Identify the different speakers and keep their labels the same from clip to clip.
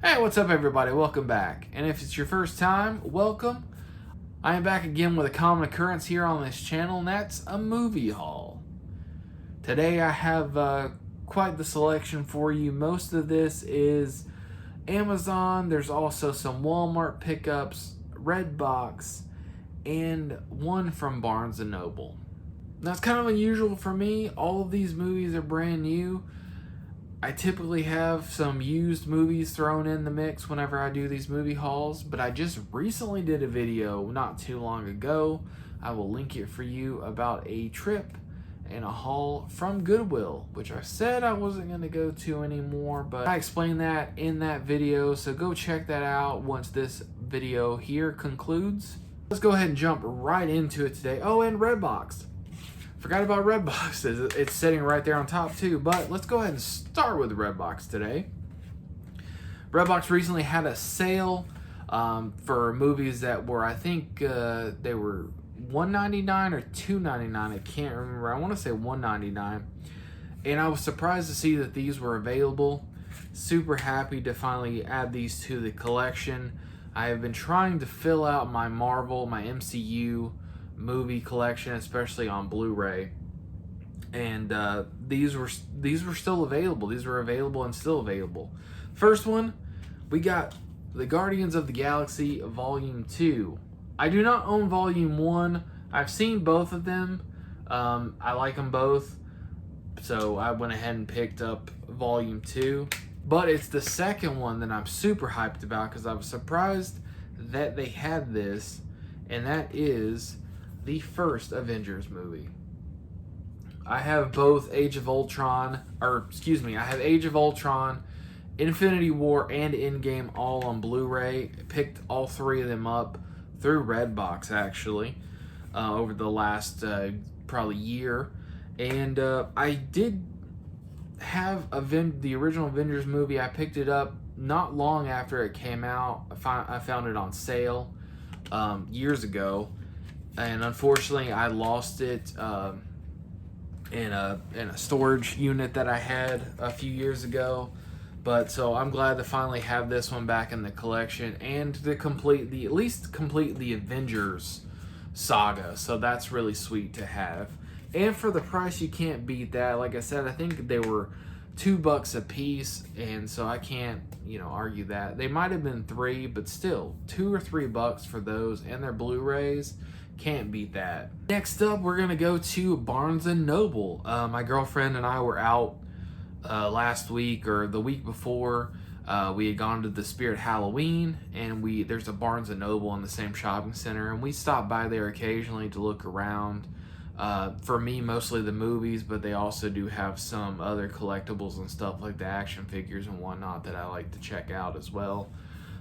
Speaker 1: Hey, what's up everybody? Welcome back. And if it's your first time, welcome. I am back again with a common occurrence here on this channel, and that's a movie haul. Today I have quite the selection for you. Most of this is Amazon. There's also some Walmart pickups, Redbox, and one from Barnes & Noble. Now it's kind of unusual for me. All of these movies are brand new. I typically have some used movies thrown in the mix whenever I do these movie hauls, but I just recently did a video not too long ago. I will link it for you about a trip and a haul from Goodwill, which I said I wasn't going to go to anymore, but I explained that in that video, so go check that out once this video here concludes. Let's go ahead and jump right into it today. Oh, and Redbox. Forgot about Redbox. It's sitting right there on top too, but let's go ahead and start with Redbox today. Redbox recently had a sale for movies that were, I think they were $1.99 or $2.99. I can't remember. I want to say $1.99. And I was surprised to see that these were available. Super happy to finally add these to the collection. I have been trying to fill out my Marvel, my MCU movie collection, especially on Blu-ray, and these were still available. These were available and still available. First one, we got the Guardians of the Galaxy Volume 2. I do not own Volume 1. I've seen both of them. I like them both, so I went ahead and picked up Volume 2. But it's the second one that I'm super hyped about because I was surprised that they had this, and that is the first Avengers movie. I have both Age of Ultron, I have Age of Ultron, Infinity War, and Endgame all on Blu-ray. Picked all three of them up through Redbox actually over the last probably year, and I did have the original Avengers movie. I picked it up not long after it came out. I found it on sale years ago. And unfortunately, I lost it in a storage unit that I had a few years ago. But so I'm glad to finally have this one back in the collection and to at least complete the Avengers saga. So that's really sweet to have. And for the price, you can't beat that. Like I said, I think they were $2 a piece, and so I can't, argue that. They might have been $3, but still, $2 or $3 for those and their Blu-rays. Can't beat that. Next up, we're gonna go to Barnes & Noble. My girlfriend and I were out last week or the week before. We had gone to the Spirit Halloween, and there's a Barnes & Noble in the same shopping center, and we stop by there occasionally to look around. For me, mostly the movies, but they also do have some other collectibles and stuff like the action figures and whatnot that I like to check out as well.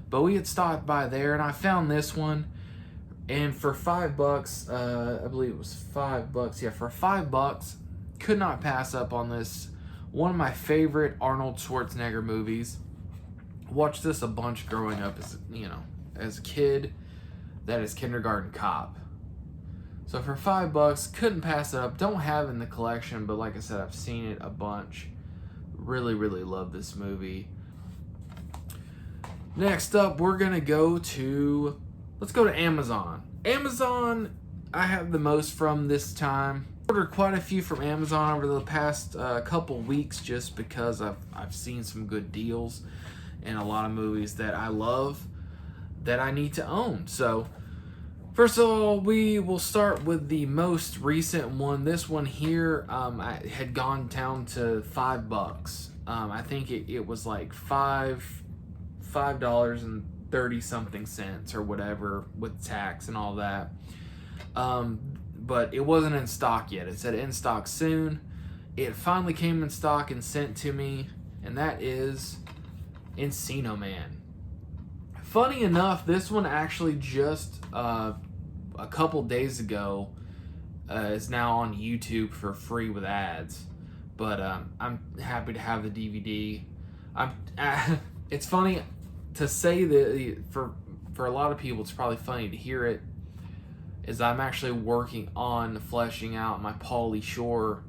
Speaker 1: But we had stopped by there, and I found this one. And for $5, I believe it was $5. Yeah, for $5, could not pass up on this. One of my favorite Arnold Schwarzenegger movies. Watched this a bunch growing up as a kid. That is Kindergarten Cop. So for $5, couldn't pass it up. Don't have it in the collection, but like I said, I've seen it a bunch. Really, really love this movie. Next up, we're gonna let's go to Amazon. Amazon, I have the most from this time. Ordered quite a few from Amazon over the past couple weeks just because I've seen some good deals and a lot of movies that I love that I need to own. So first of all, we will start with the most recent one. This one here, I had gone down to $5. I think it was like $5 and 30 something cents or whatever with tax and all that, but it wasn't in stock yet. It said in stock soon. It finally came in stock and sent to me, and that is Encino Man. Funny enough, this one actually just a couple days ago is now on YouTube for free with ads, but I'm happy to have the DVD. It's funny to say that for a lot of people, it's probably funny to hear it, is I'm actually working on fleshing out my Pauly Shore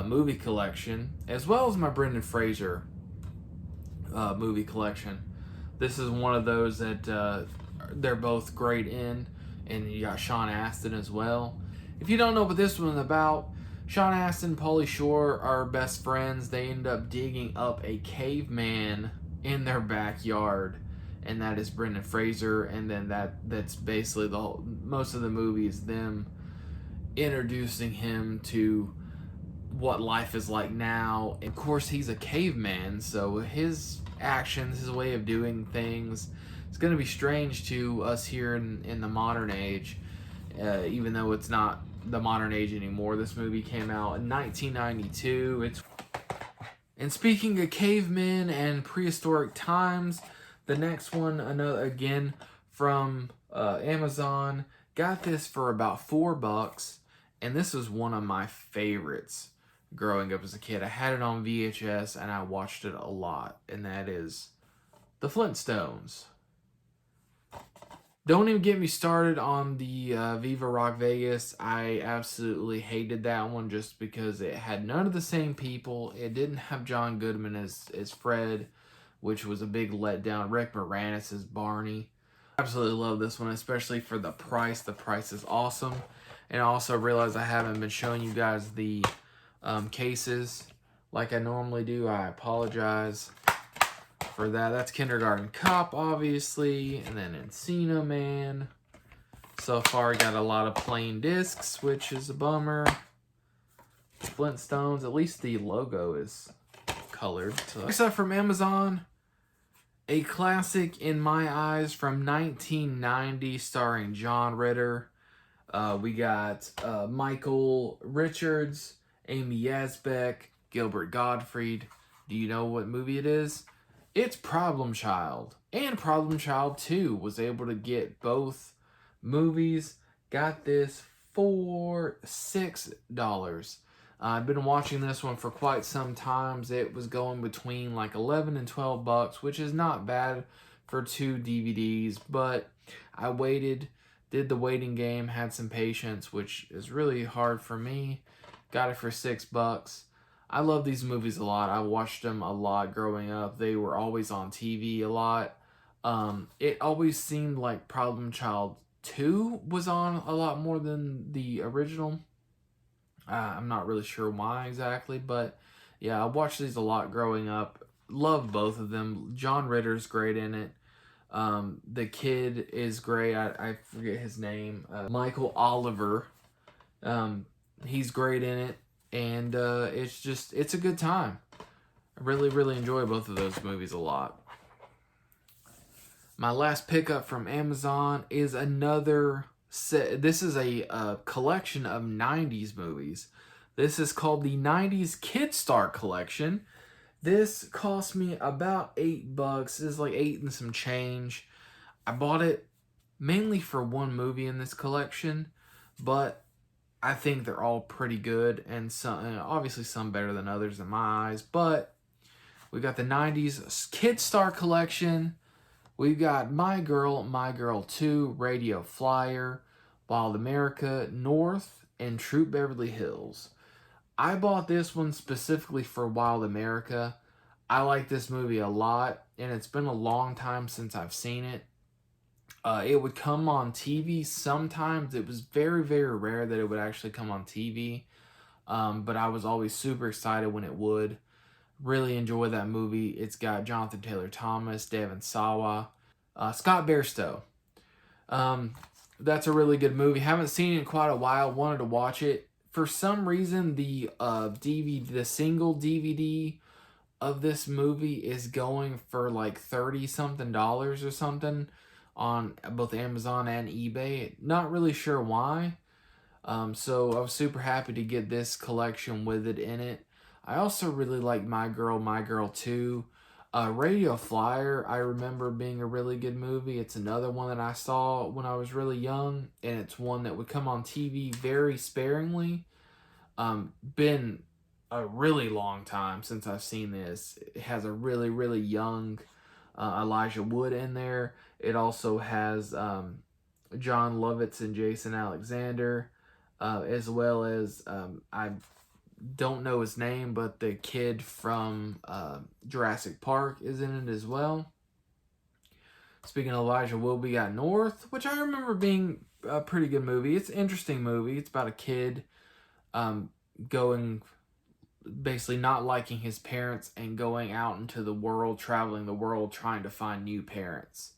Speaker 1: movie collection, as well as my Brendan Fraser movie collection. This is one of those that they're both great in, and you got Sean Astin as well. If you don't know what this one's about, Sean Astin and Pauly Shore are best friends. They end up digging up a caveman in their backyard, and that is Brendan Fraser. And then that's basically the whole, most of the movie is them introducing him to what life is like now. Of course, he's a caveman, so his actions, his way of doing things, it's going to be strange to us here in the modern age, even though it's not the modern age anymore. This movie came out in 1992. And speaking of cavemen and prehistoric times, the next one, again from Amazon, got this for about $4, and this was one of my favorites growing up as a kid. I had it on VHS and I watched it a lot, and that is the Flintstones. Don't even get me started on the Viva Rock Vegas. I absolutely hated that one just because it had none of the same people. It didn't have John Goodman as Fred, which was a big letdown. Rick Moranis as Barney. I absolutely love this one, especially for the price. The price is awesome. And I also realized I haven't been showing you guys the cases like I normally do. I apologize for that. That's Kindergarten Cop, obviously, and then Encino Man. So far, got a lot of plain discs, which is a bummer. Flintstones, at least the logo is colored. So. Next up from Amazon, a classic in my eyes from 1990, starring John Ritter. We got Michael Richards, Amy Yazbek, Gilbert Gottfried. Do you know what movie it is? It's Problem Child. And Problem Child 2 was able to get both movies. Got this for $6. I've been watching this one for quite some time. It was going between like $11 and $12, which is not bad for 2 DVDs. But I waited, did the waiting game, had some patience, which is really hard for me. Got it for $6. I love these movies a lot. I watched them a lot growing up. They were always on TV a lot. It always seemed like Problem Child 2 was on a lot more than the original. I'm not really sure why exactly, but yeah, I watched these a lot growing up. Love both of them. John Ritter's great in it. The kid is great. I forget his name. Michael Oliver. He's great in it. And it's a good time. I really enjoy both of those movies a lot. My last pickup from Amazon is another set. This is a collection of 90s movies. This is called the 90s Kid Star Collection. This cost me about $8. This is like 8 and some change. I bought it mainly for one movie in this collection, but I think they're all pretty good, and some, obviously some better than others in my eyes. But we got the 90s Kid Star Collection. We've got My Girl, My Girl 2, Radio Flyer, Wild America, North, and Troop Beverly Hills. I bought this one specifically for Wild America. I like this movie a lot, and it's been a long time since I've seen it. It would come on TV sometimes. It was very rare that it would actually come on TV. But I was always super excited when it would. Really enjoy that movie. It's got Jonathan Taylor Thomas, Devon Sawa, Scott Bairstow. That's a really good movie. Haven't seen it in quite a while. Wanted to watch it. For some reason, the single DVD of this movie is going for like $30-something or something on both Amazon and eBay. Not really sure why. So I was super happy to get this collection with it in it. I also really like My Girl, My Girl 2. Radio Flyer, I remember being a really good movie. It's another one that I saw when I was really young, and it's one that would come on TV very sparingly. Been a really long time since I've seen this. It has a really young Elijah Wood in there. It also has John Lovitz and Jason Alexander, as well as I don't know his name, but the kid from Jurassic Park is in it as well. Speaking of Elijah Wood, we got North, which I remember being a pretty good movie. It's an interesting movie. It's about a kid going, basically not liking his parents and going out into the world, traveling the world, trying to find new parents.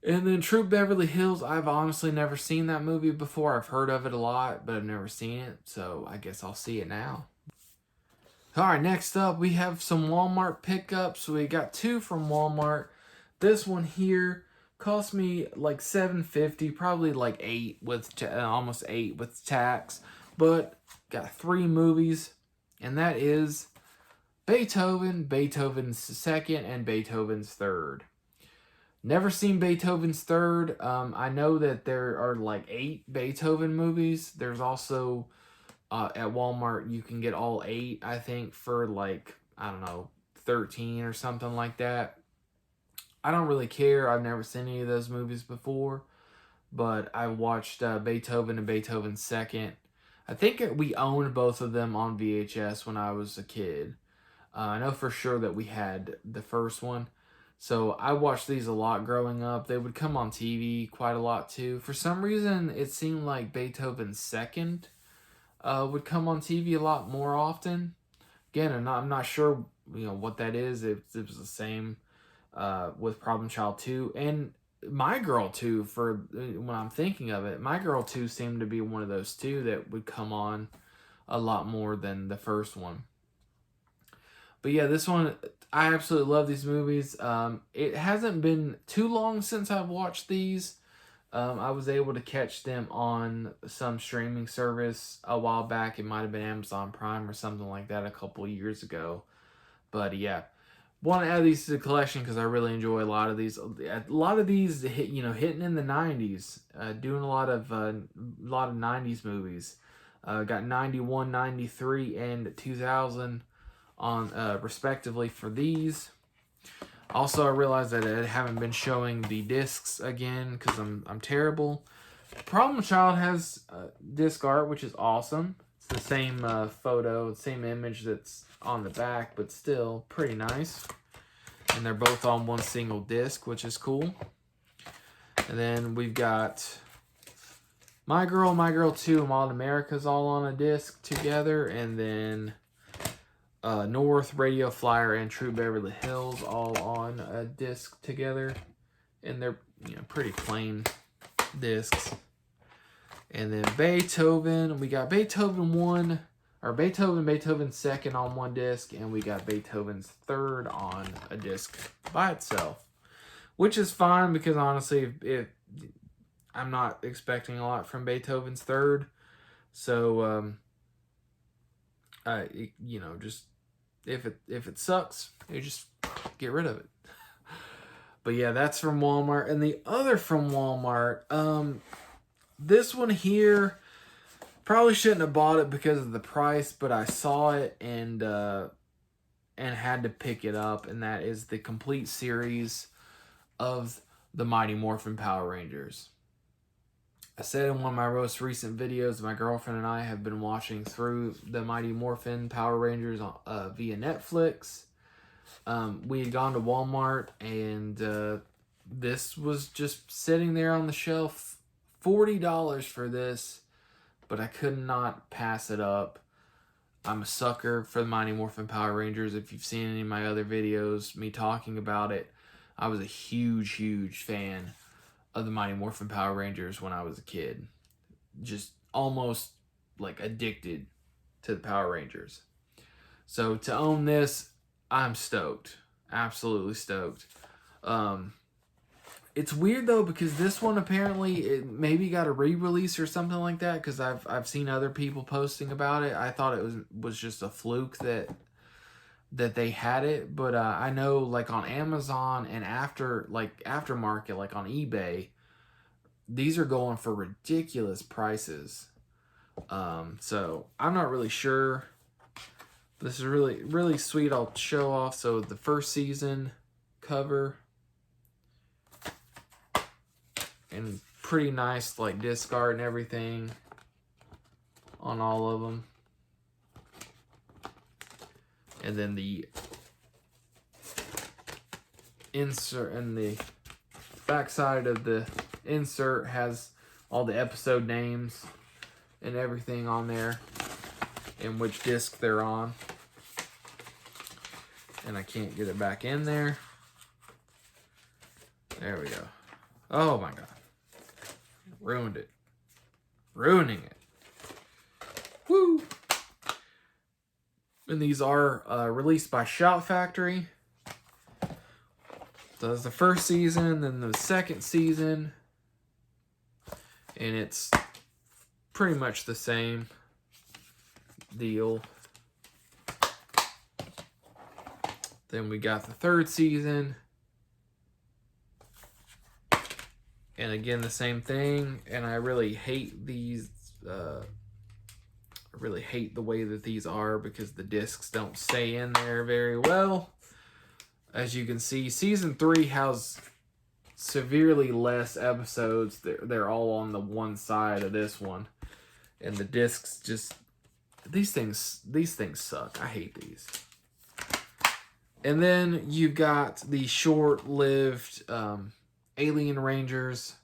Speaker 1: And then True Beverly Hills, I've honestly never seen that movie before. I've heard of it a lot, but I've never seen it, so I guess I'll see it now. Alright, next up, we have some Walmart pickups. We got 2 from Walmart. This one here cost me like $7.50, probably like 8 with almost 8 with tax, but got 3 movies, and that is Beethoven, Beethoven's Second, and Beethoven's Third. Never seen Beethoven's Third. I know that there are like 8 Beethoven movies. There's also at Walmart you can get all 8, I think, for like, I don't know, 13 or something like that. I don't really care. I've never seen any of those movies before, but I watched Beethoven and Beethoven's Second. I think we owned both of them on VHS when I was a kid. I know for sure that we had the first one. So I watched these a lot growing up. They would come on TV quite a lot too. For some reason, it seemed like Beethoven's Second would come on TV a lot more often. Again, I'm not sure what that is. It was the same with Problem Child 2 and My Girl 2. For when I'm thinking of it, My Girl 2 seemed to be one of those two that would come on a lot more than the first one. But yeah, this one, I absolutely love these movies. It hasn't been too long since I've watched these. I was able to catch them on some streaming service a while back. It might have been Amazon Prime or something like that a couple years ago. But yeah, want to add these to the collection because I really enjoy a lot of these. A lot of these hitting in the 90s, doing a lot of 90s movies. Got 91, 93, and 2000 on respectively for these. Also, I realized that I haven't been showing the discs again because I'm terrible. Problem Child has disc art, which is awesome. It's the same photo, same image that's on the back, but still pretty nice. And they're both on one single disc, which is cool. And then we've got My Girl, My Girl 2, and Wild America's all on a disc together. And then North, Radio Flyer, and True Beverly Hills all on a disc together. And they're pretty plain discs. And then Beethoven, we got Beethoven 1, or Beethoven's Second on one disc, and we got Beethoven's Third on a disc by itself. Which is fine because honestly, I'm not expecting a lot from Beethoven's Third. So, just if it sucks, you just get rid of it. But yeah, that's from Walmart. And the other from Walmart, this one here, probably shouldn't have bought it because of the price, but I saw it and had to pick it up, and that is the complete series of the Mighty Morphin Power Rangers. I said in one of my most recent videos, my girlfriend and I have been watching through the Mighty Morphin Power Rangers via Netflix. We had gone to Walmart, and this was just sitting there on the shelf. $40 for this, but I could not pass it up. I'm a sucker for the Mighty Morphin Power Rangers. If you've seen any of my other videos, me talking about it, I was a huge fan of the Mighty Morphin Power Rangers when I was a kid. Just almost like addicted to the Power Rangers. So to own this, I'm stoked. Absolutely stoked. It's weird though because this one apparently it maybe got a re-release or something like that, because I've seen other people posting about it. I thought it was just a fluke that they had it, but I know like on Amazon and aftermarket, like on eBay, these are going for ridiculous prices. So I'm not really sure. This is really sweet. I'll show off. So the first season cover, and pretty nice like disc art and everything on all of them. And then the insert and the back side of the insert has all the episode names and everything on there and which disc they're on. And I can't get it back in there. There we go. Oh my god. Ruined it. Ruining it. Woo! And these are released by Shout Factory. So that's the first season, then the second season. And it's pretty much the same deal. Then we got the third season. And again, the same thing. And I really hate these. I really hate the way that these are because the discs don't stay in there very well. As you can see, season 3 has severely less episodes. They're all on the one side of this one. And the discs just... These things suck. I hate these. And then you've got the short-lived Alien Rangers.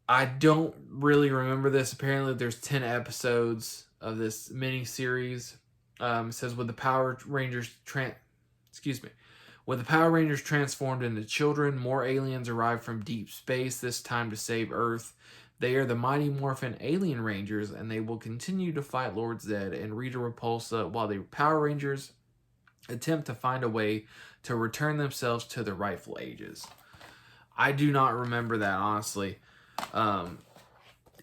Speaker 1: I don't really remember this. Apparently there's 10 episodes of this mini-series. It says, with the Power Rangers transformed into children, more aliens arrive from deep space, this time to save Earth. They are the mighty Morphin Alien Rangers, and they will continue to fight Lord Zed and Rita Repulsa while the Power Rangers attempt to find a way to return themselves to their rightful ages. I do not remember that, honestly.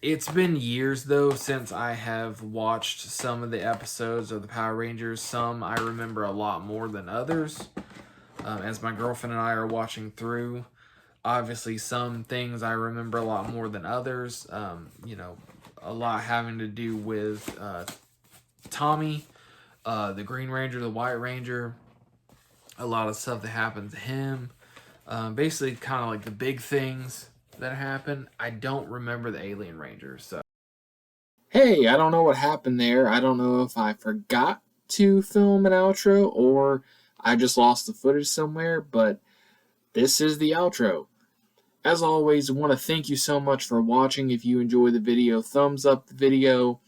Speaker 1: It's been years, though, since I have watched some of the episodes of the Power Rangers. Some I remember a lot more than others. As my girlfriend and I are watching through, obviously some things I remember a lot more than others. You know, a lot having to do with Tommy, the Green Ranger, the White Ranger. A lot of stuff that happened to him. Basically, kind of like the big things that happened. I don't remember the Alien Rangers. So,
Speaker 2: hey, I don't know what happened there. I don't know if I forgot to film an outro or I just lost the footage somewhere, but this is the outro. As always, I want to thank you so much for watching. If you enjoy the video, thumbs up the video.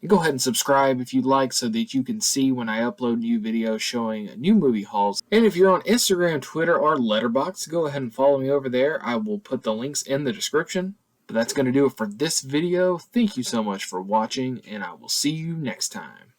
Speaker 2: And go ahead and subscribe if you'd like so that you can see when I upload new videos showing new movie hauls. And if you're on Instagram, Twitter, or Letterboxd, go ahead and follow me over there. I will put the links in the description. But that's going to do it for this video. Thank you so much for watching, and I will see you next time.